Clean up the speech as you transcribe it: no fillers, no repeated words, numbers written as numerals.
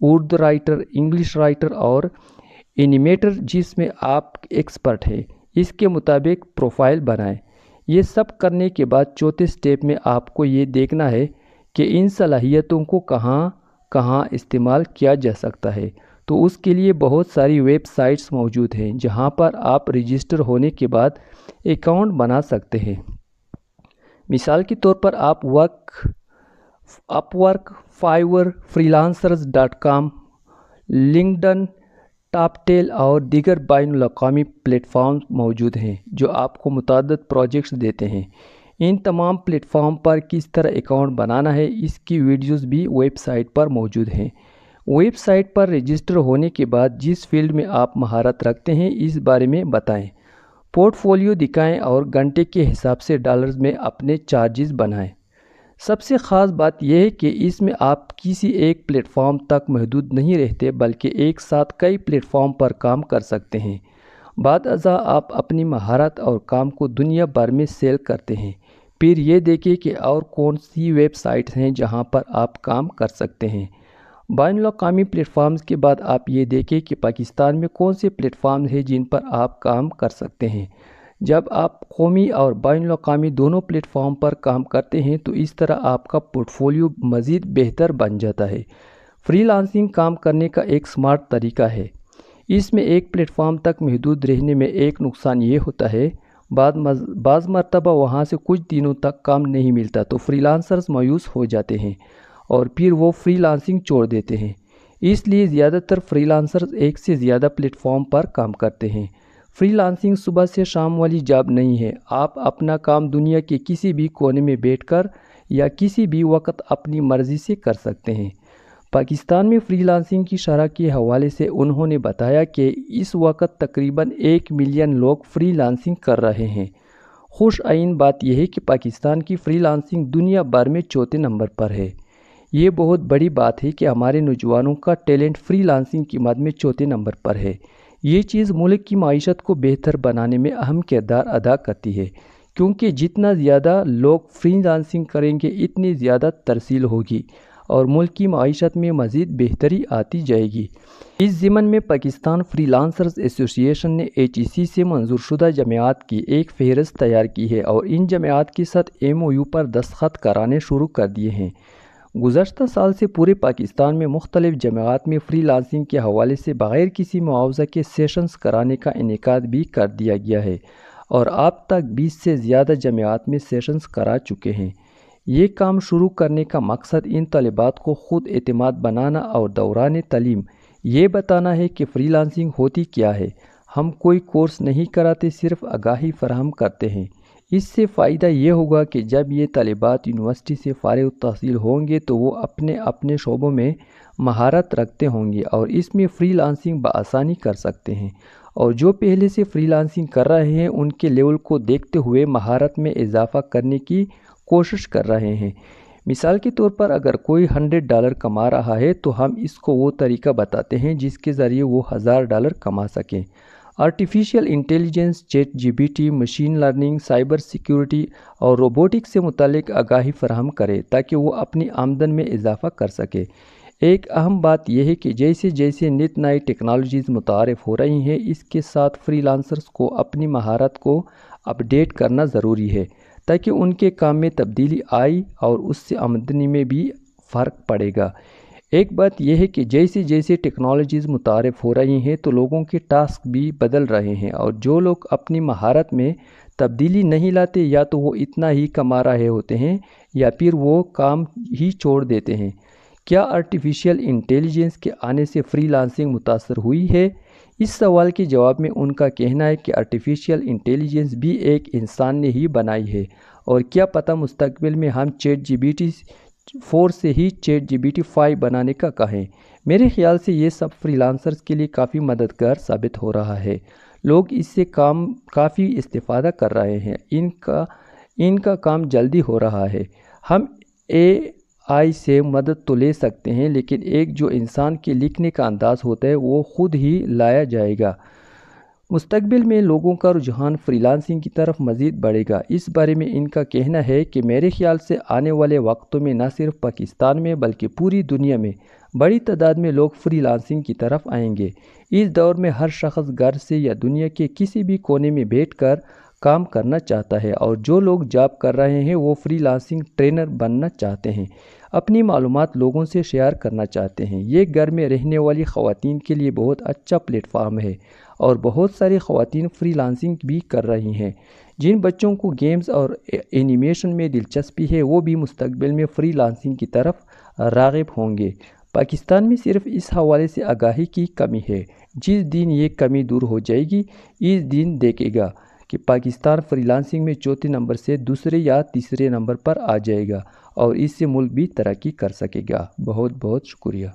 Urdu writer, English writer اور اینیمیٹر جس میں آپ ایکسپرٹ ہیں، اس کے مطابق پروفائل بنائیں۔ یہ سب کرنے کے بعد چوتھے سٹیپ میں آپ کو یہ دیکھنا ہے کہ ان صلاحیتوں کو کہاں کہاں استعمال کیا جا سکتا ہے۔ تو اس کے لیے بہت ساری ویب سائٹس موجود ہیں جہاں پر آپ رجسٹر ہونے کے بعد اکاؤنٹ بنا سکتے ہیں۔ مثال کے طور پر آپ اپ work, فائیور، freelancers.com، LinkedIn, top tell اور دیگر بین الاقوامی پلیٹ فارمز موجود ہیں جو آپ کو متعدد پروجیکٹس دیتے ہیں۔ ان تمام پلیٹ فارم پر کس طرح اکاؤنٹ بنانا ہے اس کی ویڈیوز بھی ویب سائٹ پر موجود ہیں۔ ویب سائٹ پر رجسٹر ہونے کے بعد جس فیلڈ میں آپ مہارت رکھتے ہیں اس بارے میں بتائیں، پورٹ فولیو دکھائیں اور گھنٹے کے حساب سے ڈالرز میں اپنے چارجز بنائیں۔ سب سے خاص بات یہ ہے کہ اس میں آپ کسی ایک پلیٹ فارم تک محدود نہیں رہتے بلکہ ایک ساتھ کئی پلیٹ فارم پر کام کر سکتے ہیں۔ بعد ازاں آپ اپنی مہارت اور کام کو دنیا بھر میں سیل کرتے ہیں۔ پھر یہ دیکھیں کہ اور کون سی ویب سائٹس ہیں جہاں پر آپ کام کر سکتے ہیں۔ بین الاقوامی پلیٹ فارمز کے بعد آپ یہ دیکھیں کہ پاکستان میں کون سے پلیٹ فارمز ہیں جن پر آپ کام کر سکتے ہیں۔ جب آپ قومی اور بین الاقوامی دونوں پلیٹ فارم پر کام کرتے ہیں تو اس طرح آپ کا پورٹ فولیو مزید بہتر بن جاتا ہے۔ فری لانسنگ کام کرنے کا ایک سمارٹ طریقہ ہے۔ اس میں ایک پلیٹ فارم تک محدود رہنے میں ایک نقصان یہ ہوتا ہے، بعض مرتبہ وہاں سے کچھ دنوں تک کام نہیں ملتا تو فری لانسرز مایوس ہو جاتے ہیں اور پھر وہ فری لانسنگ چھوڑ دیتے ہیں۔ اس لیے زیادہ تر فری لانسرز ایک سے زیادہ پلیٹ فارم پر کام کرتے ہیں۔ فری لانسنگ صبح سے شام والی جاب نہیں ہے۔ آپ اپنا کام دنیا کے کسی بھی کونے میں بیٹھ کر یا کسی بھی وقت اپنی مرضی سے کر سکتے ہیں۔ پاکستان میں فری لانسنگ کی شرح کے حوالے سے انہوں نے بتایا کہ اس وقت تقریباً 1 ملین لوگ فری لانسنگ کر رہے ہیں۔ خوش آئین بات یہ ہے کہ پاکستان کی فری لانسنگ دنیا بھر میں چوتھے نمبر پر ہے۔ یہ بہت بڑی بات ہے کہ ہمارے نوجوانوں کا ٹیلنٹ فری لانسنگ کی مد میں چوتھے نمبر پر ہے۔ یہ چیز ملک کی معیشت کو بہتر بنانے میں اہم کردار ادا کرتی ہے، کیونکہ جتنا زیادہ لوگ فری لانسنگ کریں گے اتنی زیادہ ترسیل ہوگی اور ملک کی معیشت میں مزید بہتری آتی جائے گی۔ اس ضمن میں پاکستان فری لانسرز ایسوسی ایشن نے HEC سے منظور شدہ جماعت کی ایک فہرست تیار کی ہے اور ان جماعت کے ساتھ MOU پر دستخط کرانے شروع کر دیے ہیں۔ گزشتہ سال سے پورے پاکستان میں مختلف جماعت میں فری لانسنگ کے حوالے سے بغیر کسی معاوضہ کے سیشنز کرانے کا انعقاد بھی کر دیا گیا ہے اور اب تک 20 سے زیادہ جماعت میں سیشنز کرا چکے ہیں۔ یہ کام شروع کرنے کا مقصد ان طالبات کو خود اعتماد بنانا اور دوران تعلیم یہ بتانا ہے کہ فری لانسنگ ہوتی کیا ہے۔ ہم کوئی کورس نہیں کراتے، صرف آگاہی فراہم کرتے ہیں۔ اس سے فائدہ یہ ہوگا کہ جب یہ طالبات یونیورسٹی سے فارغ التحصیل ہوں گے تو وہ اپنے اپنے شعبوں میں مہارت رکھتے ہوں گے اور اس میں فری لانسنگ بآسانی کر سکتے ہیں، اور جو پہلے سے فری لانسنگ کر رہے ہیں ان کے لیول کو دیکھتے ہوئے مہارت میں اضافہ کرنے کی کوشش کر رہے ہیں۔ مثال کے طور پر اگر کوئی $100 کما رہا ہے تو ہم اس کو وہ طریقہ بتاتے ہیں جس کے ذریعے وہ $1000 کما سکیں۔ Artificial intelligence, chat GPT، machine learning, cyber security اور روبوٹکس سے متعلق آگاہی فراہم کرے تاکہ وہ اپنی آمدن میں اضافہ کر سکے۔ ایک اہم بات یہ ہے کہ جیسے جیسے نت نئی ٹیکنالوجیز متعارف ہو رہی ہیں اس کے ساتھ فری لانسرز کو اپنی مہارت کو اپ ڈیٹ کرنا ضروری ہے تاکہ ان کے کام میں تبدیلی آئے اور اس سے آمدنی میں بھی فرق پڑے گا۔ ایک بات یہ ہے کہ جیسے جیسے ٹیکنالوجیز متعارف ہو رہی ہیں تو لوگوں کے ٹاسک بھی بدل رہے ہیں، اور جو لوگ اپنی مہارت میں تبدیلی نہیں لاتے یا تو وہ اتنا ہی کما رہے ہوتے ہیں یا پھر وہ کام ہی چھوڑ دیتے ہیں۔ کیا آرٹیفیشیل انٹیلیجنس کے آنے سے فری لانسنگ متاثر ہوئی ہے؟ اس سوال کے جواب میں ان کا کہنا ہے کہ آرٹیفیشیل انٹیلیجنس بھی ایک انسان نے ہی بنائی ہے، اور کیا پتہ مستقبل میں ہم چیٹ GPT 4 سے ہی چیٹ GPT 5 بنانے کا کہیں۔ میرے خیال سے یہ سب فری لانسرز کے لیے کافی مددگار ثابت ہو رہا ہے۔ لوگ اس سے کافی استفادہ کر رہے ہیں۔ ان کا کام جلدی ہو رہا ہے۔ ہم AI سے مدد تو لے سکتے ہیں لیکن ایک جو انسان کے لکھنے کا انداز ہوتا ہے وہ خود ہی لایا جائے گا۔ مستقبل میں لوگوں کا رجحان فری لانسنگ کی طرف مزید بڑھے گا۔ اس بارے میں ان کا کہنا ہے کہ میرے خیال سے آنے والے وقتوں میں نہ صرف پاکستان میں بلکہ پوری دنیا میں بڑی تعداد میں لوگ فری لانسنگ کی طرف آئیں گے۔ اس دور میں ہر شخص گھر سے یا دنیا کے کسی بھی کونے میں بیٹھ کر کام کرنا چاہتا ہے، اور جو لوگ جاب کر رہے ہیں وہ فری لانسنگ ٹرینر بننا چاہتے ہیں، اپنی معلومات لوگوں سے شیئر کرنا چاہتے ہیں۔ یہ گھر میں رہنے والی خواتین کے لیے بہت اچھا پلیٹ فارم ہے، اور بہت ساری خواتین فری لانسنگ بھی کر رہی ہیں۔ جن بچوں کو گیمز اور اینیمیشن میں دلچسپی ہے وہ بھی مستقبل میں فری لانسنگ کی طرف راغب ہوں گے۔ پاکستان میں صرف اس حوالے سے آگاہی کی کمی ہے۔ جس دن یہ کمی دور ہو جائے گی، اس دن دیکھے گا کہ پاکستان فری لانسنگ میں چوتھے نمبر سے دوسرے یا تیسرے نمبر پر آ جائے گا، اور اس سے ملک بھی ترقی کر سکے گا۔ بہت بہت شکریہ۔